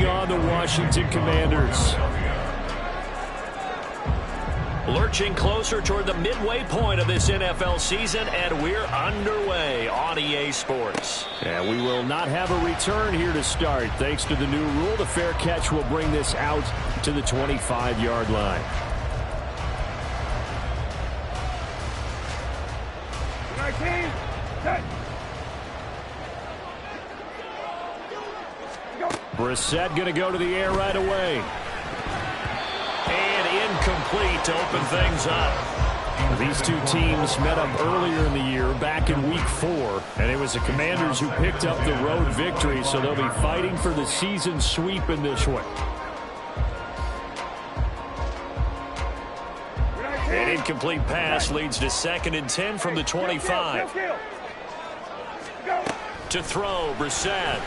on the Washington Commanders. Lurching closer toward the midway point of this NFL season, and we're underway on EA Sports. And we will not have a return here to start. Thanks to the new rule, the fair catch will bring this out to the 25-yard line. Brissett going to go to the air right away. And incomplete to open things up. These two teams met up earlier in the year, back in Week 4, and it was the Commanders who picked up the road victory, so they'll be fighting for the season sweep in this one. An incomplete pass leads to 2nd and 10 from the 25. To throw, Brissett.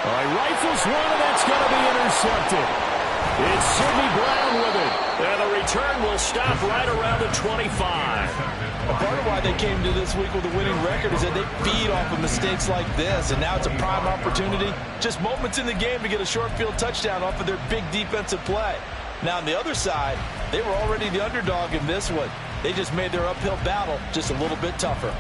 All right, rifles one, and that's going to be intercepted. It's Sidney Brown with it. And the return will stop right around the 25. A part of why they came to this week with a winning record is that they feed off of mistakes like this, and now it's a prime opportunity, just moments in the game to get a short field touchdown off of their big defensive play. Now on the other side, they were already the underdog in this one. They just made their uphill battle just a little bit tougher.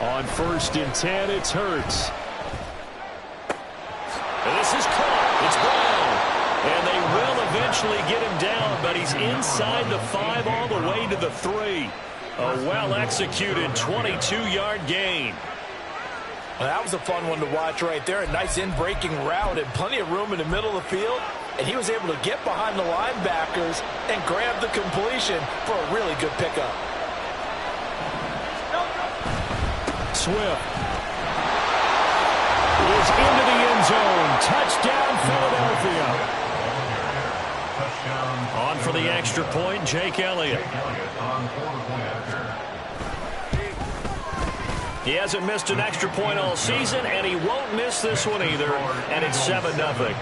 On 1st and 10, it's Hurts. This is caught. It's Brown. And they will eventually get him down, but he's inside the 5 all the way to the 3. A well-executed 22-yard gain. Well, that was a fun one to watch right there. A nice in-breaking route and plenty of room in the middle of the field. And he was able to get behind the linebackers and grab the completion for a really good pickup. Swift is into the end zone. Touchdown, Philadelphia. On for the extra point, Jake Elliott. He hasn't missed an extra point all season, and he won't miss this one either. And it's 7-0.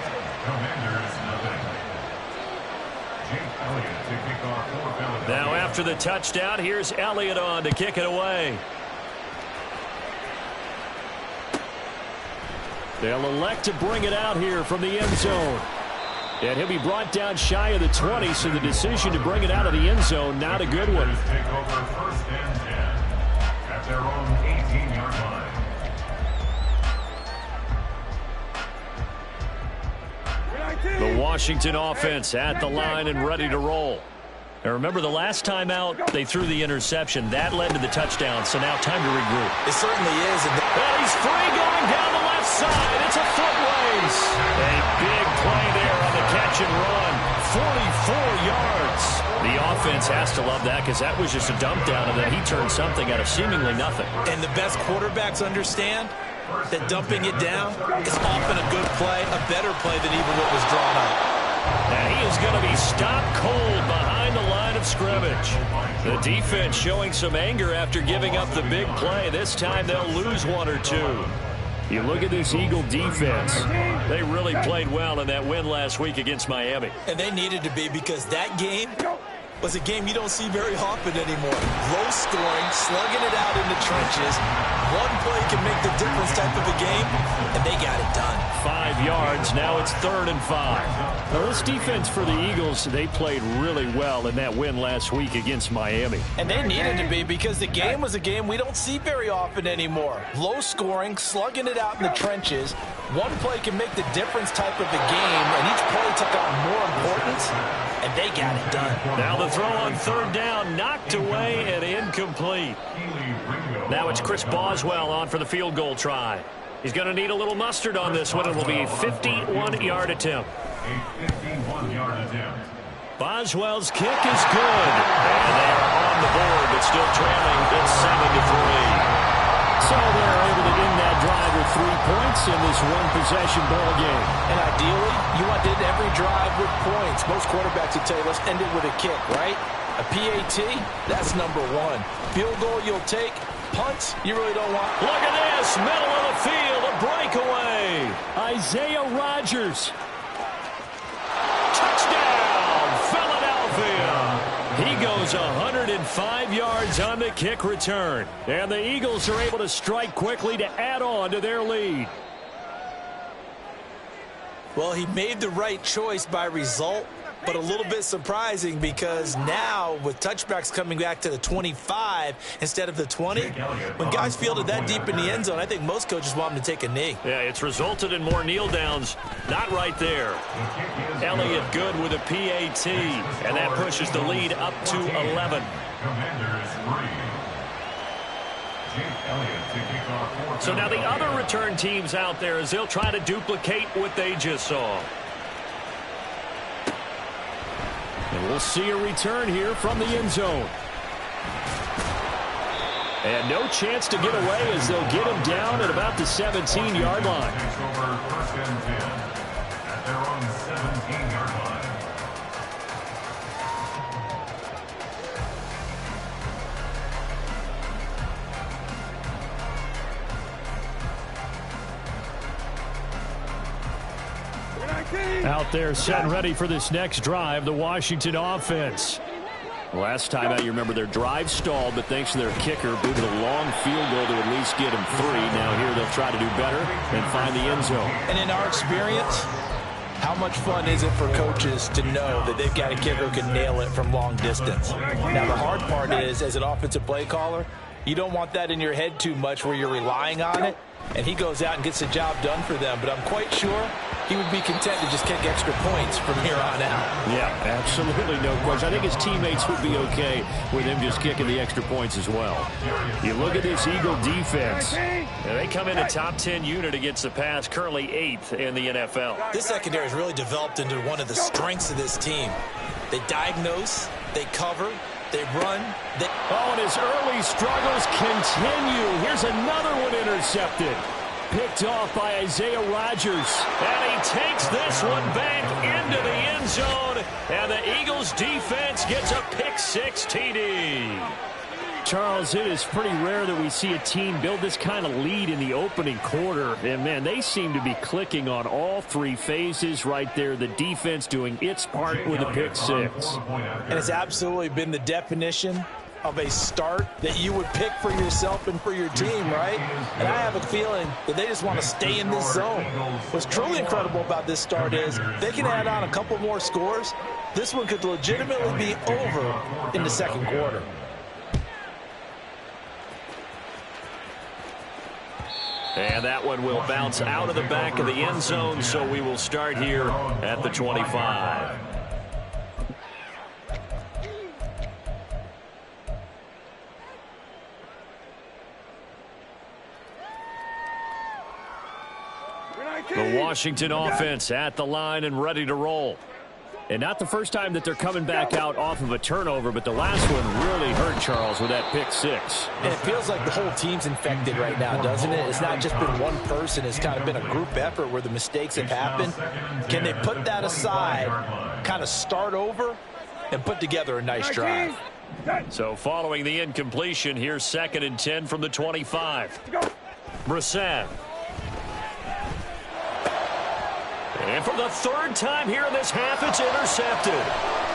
Now after the touchdown, here's Elliott on to kick it away. They'll elect to bring it out here from the end zone. And he'll be brought down shy of the 20, so the decision to bring it out of the end zone, not a good one. Take over 1st and 10 at their own 18-yard line. The Washington offense at the line and ready to roll. Now remember, the last time out, they threw the interception. That led to the touchdown, so now time to regroup. It certainly is. And he's free going down the left side. It's a foot race. A big play there on the catch and run. 44 yards. The offense has to love that because that was just a dump down, and then he turned something out of seemingly nothing. And the best quarterbacks understand that dumping it down is often a good play, a better play than even what was drawn up. And he is going to be stopped cold behind the line of scrimmage. The defense showing some anger after giving up the big play. This time they'll lose 1 or 2. You look at this Eagle defense. They really played well in that win last week against Miami. And they needed to be, because that game was a game you don't see very often anymore. Low scoring, slugging it out in the trenches. One play can make the difference type of a game, and they got it done. 5 yards. Now it's 3rd and 5. Now this defense for the Eagles, they played really well in that win last week against Miami. And they needed to be, because the game was a game we don't see very often anymore. Low scoring, slugging it out in the trenches. One play can make the difference type of a game, and each play took on more importance, and they got it done. Now the throw on 3rd down, knocked away and incomplete. Now it's Chris Boswell on for the field goal try. He's going to need a little mustard on this one. It will be a 51-yard attempt. Boswell's kick is good. And they are on the board, but still trailing. It's 7-3. So they're able to end that drive with 3 points in this one-possession ball game. And ideally, you want to end every drive with points. Most quarterbacks would tell you, let's end it with a kick, right? A PAT, that's number 1. Field goal you'll take. Punts, you really don't want. Look at this, middle of the field, a breakaway. Isaiah Rodgers. Touchdown, Philadelphia. He goes 105 yards on the kick return. And the Eagles are able to strike quickly to add on to their lead. Well, he made the right choice by result, but a little bit surprising because now with touchbacks coming back to the 25 instead of the 20, when guys fielded that deep in the end zone, I think most coaches want them to take a knee. Yeah, it's resulted in more kneel downs. Not right there. Elliott good with a PAT, and that pushes the lead up to 11. So now the other return teams out there as they'll try to duplicate what they just saw. And we'll see a return here from the end zone. And no chance to get away as they'll get him down at about the 17-yard line. First and 10 at their own 17-yard line. Out there set and ready for this next drive, the Washington offense. Last time out, you remember their drive stalled, but thanks to their kicker, booted a long field goal to at least get them 3. Now here they'll try to do better and find the end zone. And in our experience, how much fun is it for coaches to know that they've got a kicker who can nail it from long distance? Now, the hard part is, as an offensive play caller, you don't want that in your head too much where you're relying on it, and he goes out and gets the job done for them. But I'm quite sure he would be content to just kick extra points from here on out. Yeah, absolutely no question. I think his teammates would be okay with him just kicking the extra points as well. You look at this Eagle defense. And they come in a top 10 unit against the pass, currently 8th in the NFL. This secondary has really developed into one of the strengths of this team. They diagnose, they cover, they run. Oh, and his early struggles continue. Here's another one intercepted. Picked off by Isaiah Rodgers. And he takes this one back into the end zone. And the Eagles defense gets a pick-6 TD. Charles, it is pretty rare that we see a team build this kind of lead in the opening quarter. And, man, they seem to be clicking on all 3 phases right there. The defense doing its part with a pick-6. And it's absolutely been the definition of a start that you would pick for yourself and for your team, right? And I have a feeling that they just want to stay in this zone. What's truly incredible about this start is they can add on a couple more scores. This one could legitimately be over in the second quarter. And that one will bounce out of the back of the end zone, so we will start here at the 25. The Washington offense at the line and ready to roll. And not the first time that they're coming back out off of a turnover, but the last one really hurt Charles with that pick-6. And it feels like the whole team's infected right now, doesn't it? It's not just been one person. It's kind of been a group effort where the mistakes have happened. Can they put that aside, kind of start over, and put together a nice drive? So following the incompletion, here's 2nd and 10 from the 25. Brissett. And for the 3rd time here in this half, it's intercepted.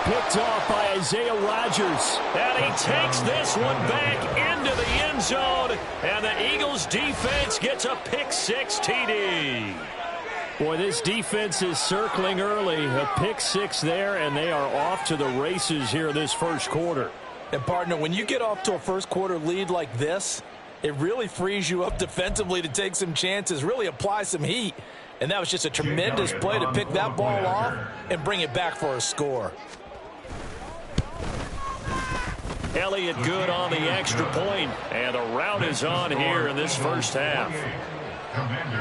Picked off by Isaiah Rodgers. And he takes this one back into the end zone. And the Eagles defense gets a pick-6 TD. Boy, this defense is circling early. A pick-6 there, and they are off to the races here this first quarter. And, partner, when you get off to a first quarter lead like this, it really frees you up defensively to take some chances, really apply some heat. And that was just a tremendous play to pick that ball off and bring it back for a score. Elliott good on the extra point, and the route is on here in this first half.